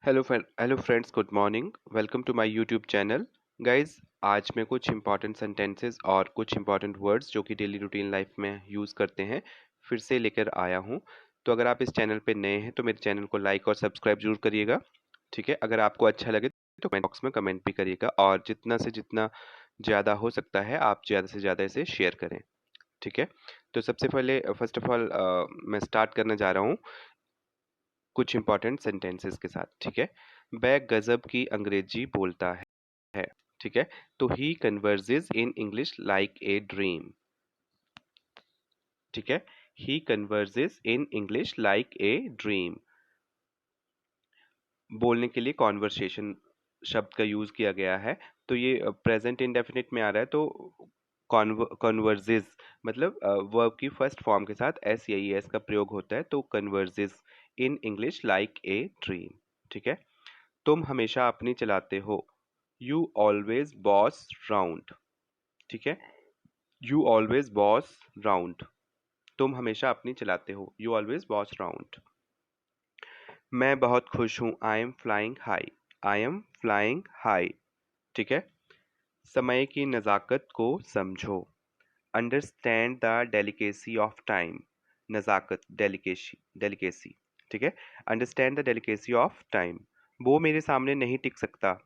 Hello friends, good morning. Welcome to my YouTube channel. Guys, आज मैं कुछ important sentences और कुछ इंपॉर्टेंट वर्ड्स जो कि डेली रूटीन लाइफ में यूज़ करते हैं फिर से लेकर आया हूं। तो अगर आप इस चैनल पे नए हैं तो मेरे चैनल को लाइक और सब्सक्राइब जरूर करिएगा। ठीक है, अगर आपको अच्छा लगे तो कमेंट बॉक्स में कमेंट भी करिएगा और जितना से जितना ज़्यादा हो सकता है आप ज़्यादा से ज़्यादा इसे शेयर करें। ठीक है, तो सबसे पहले फर्स्ट ऑफ ऑल मैं स्टार्ट करने जा रहा हूँ कुछ इंपॉर्टेंट सेंटेंसेस के साथ। ठीक है, वह गजब की अंग्रेजी बोलता है। ठीक है, तो he converses in English like a dream. ठीक है, he converses in English like a dream. बोलने के लिए कॉन्वर्सेशन शब्द का यूज किया गया है। तो ये प्रेजेंट इंडेफिनिट में आ रहा है, तो कन्वर्सेस मतलब वर्ब की फर्स्ट फॉर्म के साथ एस या ई एस का प्रयोग होता है, तो converses in English like a dream. ठीक है, तुम हमेशा अपनी चलाते हो। You always boss round. ठीक है, यू ऑलवेज बॉस राउंड। तुम हमेशा अपनी चलाते हो, यू ऑलवेज बॉस राउंड। मैं बहुत खुश हूँ, I am flying high. I am flying high. ठीक है, समय की नज़ाकत को समझो। Understand the delicacy of time. नज़ाकत, डेलिकेसी, डेलिकेसी। ठीक है, understand the delicacy of time. वो मेरे सामने नहीं टिक सकता।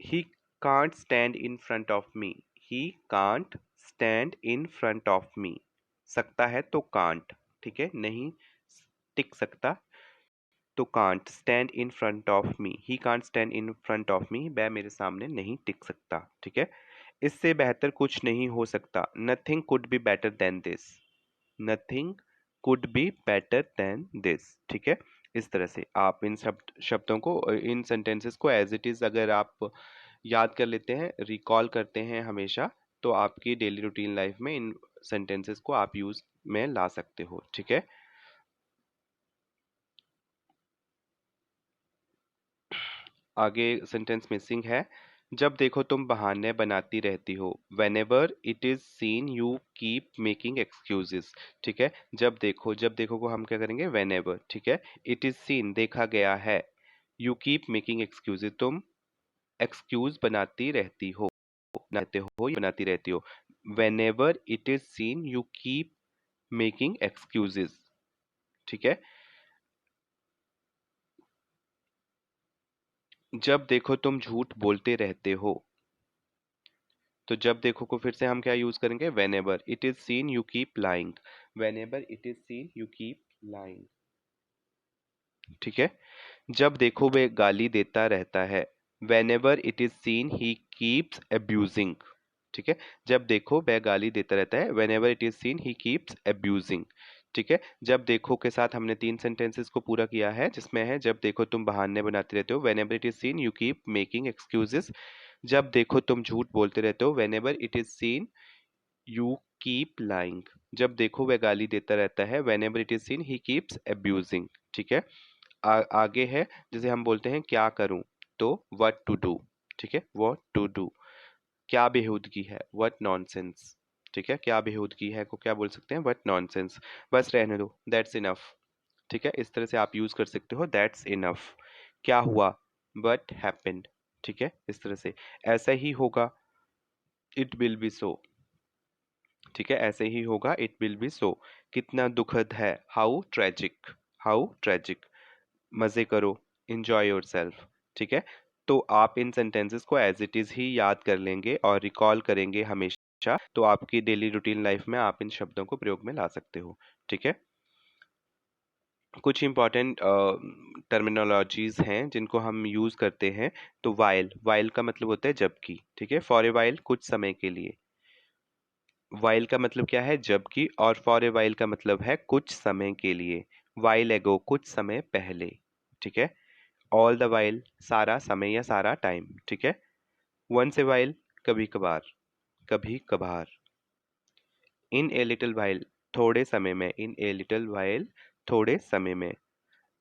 He can't stand in front of me. He can't stand in front of me. सकता है तो can't। ठीक है, नहीं टिक सकता तो can't stand in front of me. He can't stand in front of me. वह मेरे सामने नहीं टिक सकता। ठीक है, इससे बेहतर कुछ नहीं हो सकता। Nothing could be better than this. Nothing could be better than this. ठीक है, इस तरह से आप इन शब्दों को, इन सेंटेंसेस को एज इट इज अगर आप याद कर लेते हैं, रिकॉल करते हैं हमेशा, तो आपकी डेली रूटीन लाइफ में इन सेंटेंसेस को आप यूज में ला सकते हो। ठीक है, आगे सेंटेंस मिसिंग है। जब देखो तुम बहाने बनाती रहती हो। Whenever it is seen you keep making excuses. ठीक है, जब देखो को हम क्या करेंगे, whenever। ठीक है, it is seen देखा गया है, you keep making excuses तुम एक्सक्यूज बनाती रहती हो, बनाती रहती हो। Whenever it is seen you keep making excuses। ठीक है, जब देखो तुम झूठ बोलते रहते हो। तो जब देखो को फिर से हम क्या यूज करेंगे, whenever it is seen you keep lying। whenever it is seen you keep lying। ठीक है, जब देखो वह गाली देता रहता है। whenever it is seen he keeps abusing। ठीक है, जब देखो वह गाली देता रहता है। whenever it is seen he keeps abusing। ठीक है, जब देखो के साथ हमने तीन सेंटेंसेस को पूरा किया है, जिसमें है जब देखो तुम बहाने बनाते रहते हो। whenever it is seen you keep making excuses। जब देखो तुम झूठ बोलते रहते हो। whenever it is seen you keep lying। जब देखो वह गाली देता रहता है। whenever it is seen he keeps abusing। ठीक है, आगे है, जैसे हम बोलते हैं क्या करूं, तो what to do। ठीक है, what to do। क्या बेहूदगी है, what nonsense। ठीक है, क्या बेहूदगी है को क्या बोल सकते हैं, what nonsense। बस रहने दो, that's enough। ठीक है, इस तरह से आप यूज कर सकते हो, that's enough। क्या हुआ, what happened। ठीक है, इस तरह से। ऐसा ही होगा, it will be so। ठीक है, ऐसे ही होगा, इट विल बी सो। कितना दुखद है, हाउ ट्रेजिक। How tragic. मजे करो, इंजॉय योर सेल्फ। ठीक है, तो आप इन सेंटेंसेस को एज इट इज ही याद कर लेंगे और रिकॉल करेंगे हमेशा, तो आपकी डेली रूटीन लाइफ में आप इन शब्दों को प्रयोग में ला सकते हो। ठीक है, कुछ इंपॉर्टेंट टर्मिनोलॉजीज हैं जिनको हम यूज करते हैं। तो वाइल, वाइल का मतलब होता है जबकि। ठीक है, फॉर ए वाइल कुछ समय के लिए। वाइल का मतलब क्या है, जबकि, और फॉर ए वाइल का मतलब है कुछ समय के लिए। वाइल एगो कुछ समय पहले। ठीक है, ऑल द वाइल सारा समय या सारा टाइम। ठीक है, वंस ए वाइल कभी कभार, कभी कभार। इन ए लिटिल वाइल थोड़े समय में, इन ए लिटिल वाइल थोड़े समय में।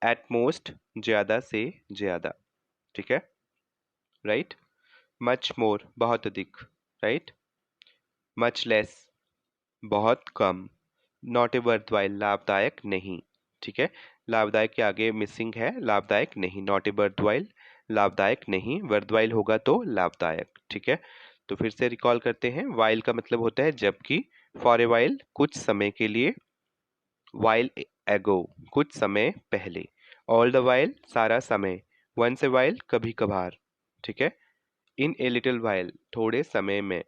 एट मोस्ट ज्यादा से ज्यादा। ठीक है, राइट। मच मोर बहुत अधिक, राइट। मच लेस बहुत कम। नॉट ए वर्थ वाइल लाभदायक नहीं। ठीक है, लाभदायक के आगे मिसिंग है, लाभदायक नहीं, नॉट ए वर्थवाइल, लाभदायक नहीं, वर्थवाइल होगा तो लाभदायक। ठीक है, तो फिर से रिकॉल करते हैं। वाइल का मतलब होता है जबकि, फॉर ए वाइल कुछ समय के लिए, वाइल एगो कुछ समय पहले, ऑल द वाइल सारा समय, वंस ए वाइल कभी कभार। ठीक है, इन ए लिटिल वाइल थोड़े समय में,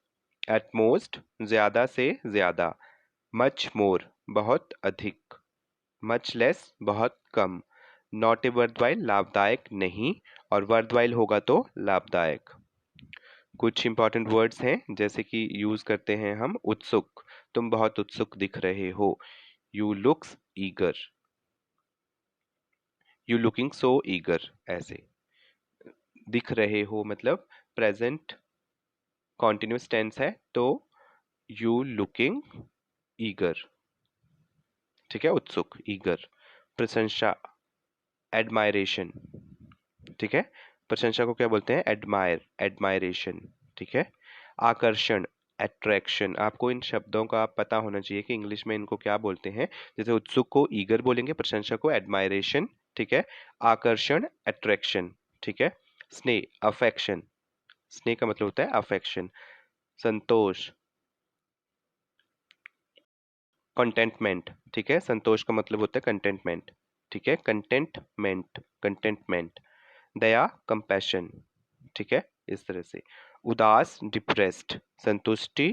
एट मोस्ट ज्यादा से ज्यादा, मच मोर बहुत अधिक, मच लेस बहुत कम, नॉट ए वर्थवाइल लाभदायक नहीं, और वर्थवाइल होगा तो लाभदायक। कुछ इंपॉर्टेंट वर्ड्स हैं जैसे कि यूज करते हैं हम, उत्सुक, तुम बहुत उत्सुक दिख रहे हो, you looks eager, you looking so eager, ऐसे। दिख रहे हो मतलब प्रेजेंट कॉन्टिन्यूस टेंस है, तो यू लुकिंग ईगर। ठीक है, उत्सुक, ईगर। प्रशंसा, एडमायरेशन। ठीक है, प्रशंसा को क्या बोलते हैं, एडमायर, एडमायरेशन। ठीक है, आकर्षण, अट्रैक्शन। आपको इन शब्दों का पता होना चाहिए कि इंग्लिश में इनको क्या बोलते हैं। जैसे उत्सुक को ईगर बोलेंगे, प्रशंसा को एडमायरेशन। ठीक है, आकर्षण, अट्रैक्शन। ठीक है, स्नेह, अफेक्शन, स्नेह का मतलब होता है अफेक्शन। संतोष, कंटेंटमेंट। ठीक है, संतोष का मतलब होता है कंटेंटमेंट। ठीक है, कंटेंटमेंट, कंटेंटमेंट। दया, कंपैशन। ठीक है, इस तरह से। उदास, डिप्रेस्ड। संतुष्टि,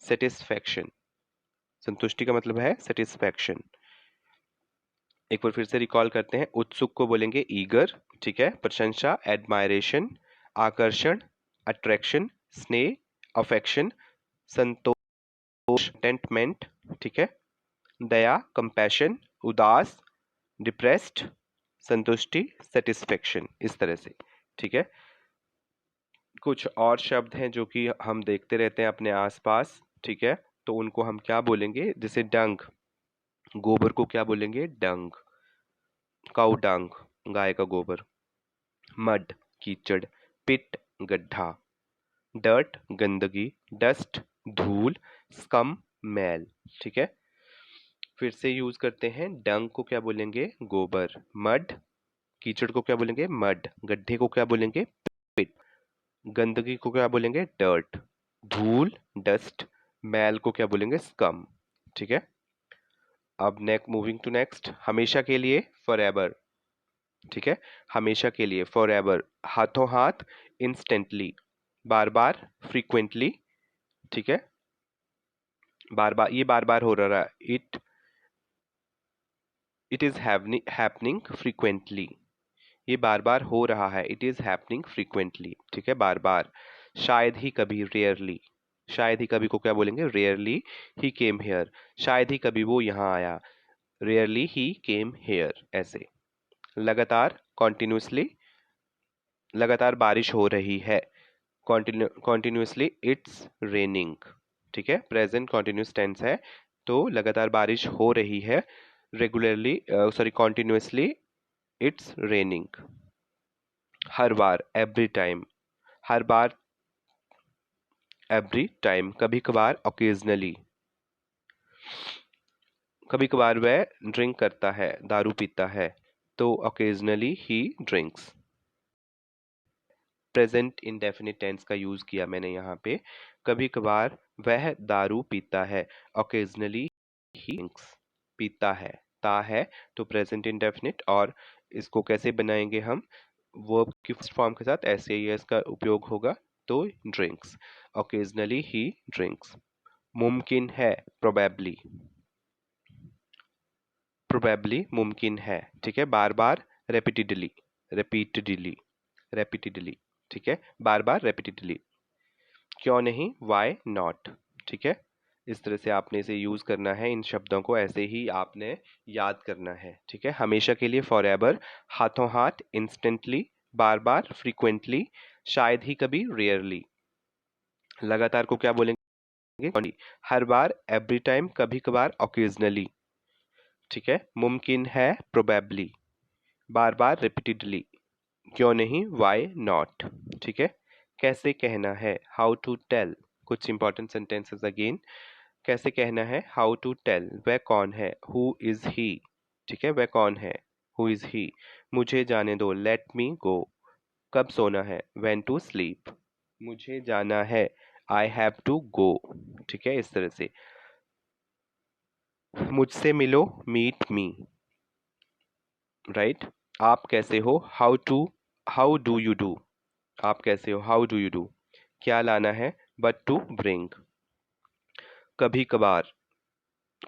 सेटिस्फैक्शन, संतुष्टि का मतलब है सेटिस्फैक्शन। एक बार फिर से रिकॉल करते हैं। उत्सुक को बोलेंगे ईगर। ठीक है, प्रशंसा, एडमायरेशन, आकर्षण, अट्रैक्शन, स्नेह, अफेक्शन, संतोष, कंटेंटमेंट। ठीक है, दया, कंपैशन, उदास, डिप्रेस्ड, संतुष्टि, सेटिस्फेक्शन, इस तरह से। ठीक है, कुछ और शब्द हैं जो कि हम देखते रहते हैं अपने आसपास। ठीक है, तो उनको हम क्या बोलेंगे, जैसे डंग, गोबर को क्या बोलेंगे, डंग, काउ डंग, गाय का गोबर। मड, कीचड़। पिट, गड्ढा। डर्ट, गंदगी। डस्ट, धूल। स्कम, मैल। ठीक है, फिर से यूज करते हैं। डंग को क्या बोलेंगे, गोबर। मड, कीचड़ को क्या बोलेंगे, मड। गड्ढे को क्या बोलेंगे, पिट। गंदगी को क्या बोलेंगे, डर्ट। धूल, डस्ट। मैल को क्या बोलेंगे, स्कम। ठीक है, अब नेक्स्ट, मूविंग टू नेक्स्ट। हमेशा के लिए, फॉर एवर। ठीक है, हमेशा के लिए, फॉर एवर। हाथों हाथ, इंस्टेंटली, बार बार, फ्रीक्वेंटली। ठीक है, बार बार, ये बार बार हो रहा है। इट इज हैपनिंग फ्रीक्वेंटली, ये बार बार हो रहा है। It is happening frequently. ठीक है, बार बार। शायद ही कभी, रेयरली। शायद ही कभी को क्या बोलेंगे, रेयरली ही केम हेयर, शायद ही कभी वो यहाँ आया, रेयरली ही केम हेयर, ऐसे। लगातार, कॉन्टिन्यूसली, लगातार बारिश हो रही है। Continuously it's raining. ठीक है, प्रेजेंट कॉन्टिन्यूस टेंस है, तो लगातार बारिश हो रही है। Regularly, sorry, continuously it's raining. Her bar, every time, her bar, every time. कभी कभार, ओकेजनली, कभी कभार वह ड्रिंक करता है, दारू पीता है, तो ओकेजनली ही ड्रिंक्स। प्रेजेंट इंडेफिनिट टेंस का यूज किया मैंने यहाँ पे। कभी कभार वह दारू पीता है, ओकेजनली ही ड्रिंक्स, पीता है, ता है, तो प्रेजेंट इंडेफिनिट। और इसको कैसे बनाएंगे हम, वर्ब की फर्स्ट फॉर्म के साथ ऐसे ही इसका उपयोग होगा, तो ड्रिंक्स, ओकेजनली ही ड्रिंक्स। मुमकिन है, प्रोबेबली, प्रोबेबली मुमकिन है। ठीक है, बार बार, रेपिटेडली, repeatedly, repeatedly। ठीक है, बार बार, repeatedly। क्यों नहीं, वाई नॉट। ठीक है, इस तरह से आपने इसे यूज करना है, इन शब्दों को ऐसे ही आपने याद करना है। ठीक है, हमेशा के लिए, फॉर एवर। हाथों हाथ, इंस्टेंटली, बार बार, फ्रीक्वेंटली। शायद ही कभी, रेयरली। लगातार को क्या बोलेंगे, हर बार, एवरी टाइम, कभी कभार, ओकेजनली। ठीक है, मुमकिन है, प्रोबेबली, बार बार, रिपीटेडली। क्यों नहीं, वाई नॉट। ठीक है, कैसे कहना है, हाउ टू टेल। कुछ इंपॉर्टेंट सेंटेंसेस अगेन। कैसे कहना है, हाउ टू टेल। वह कौन है, हु इज ही। ठीक है, वह कौन है, हु इज ही, मुझे जाने दो, लेट मी गो, कब सोना है, व्हेन टू स्लीप, मुझे जाना है, आई हैव टू गो। ठीक है, इस तरह से। मुझसे मिलो, मीट मी, राइट। आप कैसे हो, हाउ डू यू डू, आप कैसे हो, हाउ डू यू डू। क्या लाना है, बट टू ब्रिंग। कभी कभार,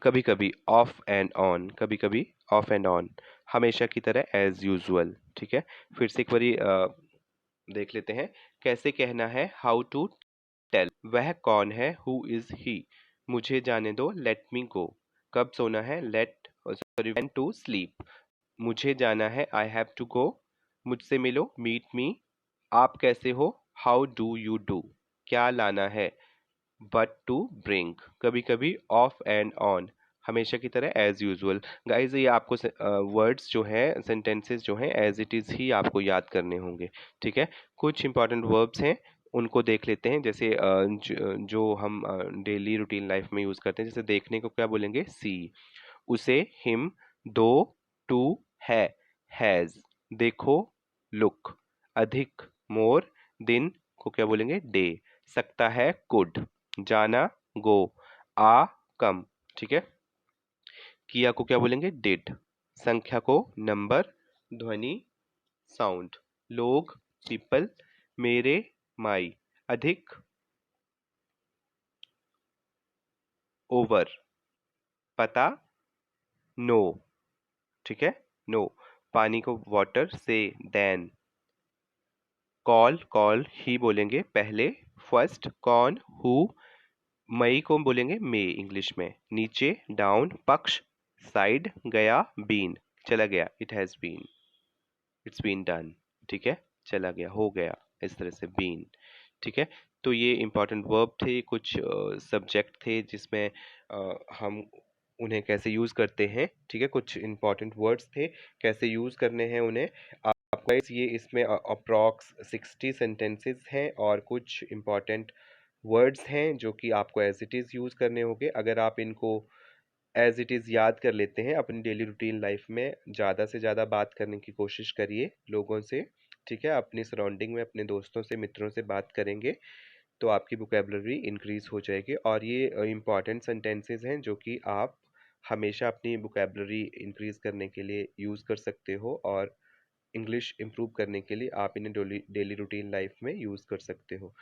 कभी कभी, ऑफ एंड ऑन, कभी कभी, ऑफ एंड ऑन। हमेशा की तरह, एज यूजुअल। ठीक है, फिर से एक बारी देख लेते हैं। कैसे कहना है, हाउ टू टेल। वह कौन है, हु इज ही, मुझे जाने दो, लेट मी गो। कब सोना है, व्हेन टू स्लीप, मुझे जाना है, आई हैव टू गो। मुझसे मिलो, मीट मी। आप कैसे हो, हाउ डू यू डू। क्या लाना है, बट टू ब्रिंग, कभी कभी, ऑफ एंड ऑन, हमेशा की तरह, एज यूजुअल। गाइज ये आपको वर्ड्स जो हैं, सेंटेंसेस जो हैं, एज इट इज ही आपको याद करने होंगे। ठीक है, कुछ इंपॉर्टेंट वर्ब्स हैं, उनको देख लेते हैं। जैसे जो हम डेली रूटीन लाइफ में यूज करते हैं, जैसे देखने को क्या बोलेंगे, सी। उसे, हिम। दो, टू, है, हैज। देखो, लुक। अधिक, मोर। दिन को क्या बोलेंगे, डे। सकता है, कुड। जाना, गो। आ, कम। ठीक है, किया को क्या बोलेंगे, डिड। संख्या को, नंबर। ध्वनि, साउंड। लोग, पीपल। मेरे, माई। अधिक, ओवर। पता, नो। ठीक है, नो। पानी को, वाटर। से, देन। कॉल ही बोलेंगे पहले, फर्स्ट। कौन, हु। मई को बोलेंगे मे इंग्लिश में। नीचे, डाउन। पक्ष, साइड। गया, बीन, चला गया, it has been, it's been done. ठीक है, चला गया, हो गया, इस तरह से, बीन। ठीक है, तो ये इंपॉर्टेंट वर्ब थे, कुछ सब्जेक्ट थे जिसमें हम उन्हें कैसे यूज करते हैं। ठीक है, कुछ इंपॉर्टेंट वर्ड्स थे, कैसे यूज करने हैं उन्हें। आपको ये इसमें अप्रॉक्स 60 सेंटेंसेस हैं और कुछ इंपॉर्टेंट वर्ड्स हैं जो कि आपको एज इट इज़ यूज़ करने होंगे। अगर आप इनको एज इट इज़ याद कर लेते हैं, अपनी डेली रूटीन लाइफ में ज़्यादा से ज़्यादा बात करने की कोशिश करिए लोगों से। ठीक है, अपनी सराउंडिंग में अपने दोस्तों से, मित्रों से बात करेंगे तो आपकी वोकेबलरी इंक्रीज हो जाएगी। और ये इंपॉर्टेंट सेंटेंसेस हैं जो कि आप हमेशा अपनी वोकेबलरी इंक्रीज करने के लिए यूज़ कर सकते हो, और इंग्लिश इम्प्रूव करने के लिए आप इन्हें डेली रूटीन लाइफ में यूज़ कर सकते हो।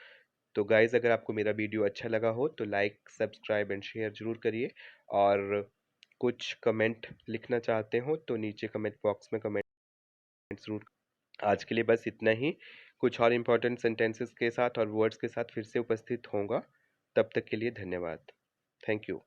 तो गाइज़, अगर आपको मेरा वीडियो अच्छा लगा हो तो लाइक, सब्सक्राइब एंड शेयर ज़रूर करिए। और कुछ कमेंट लिखना चाहते हो तो नीचे कमेंट बॉक्स में कमेंट ज़रूर। आज के लिए बस इतना ही। कुछ और इम्पोर्टेंट सेंटेंसेस के साथ और वर्ड्स के साथ फिर से उपस्थित होऊंगा। तब तक के लिए धन्यवाद। Thank you.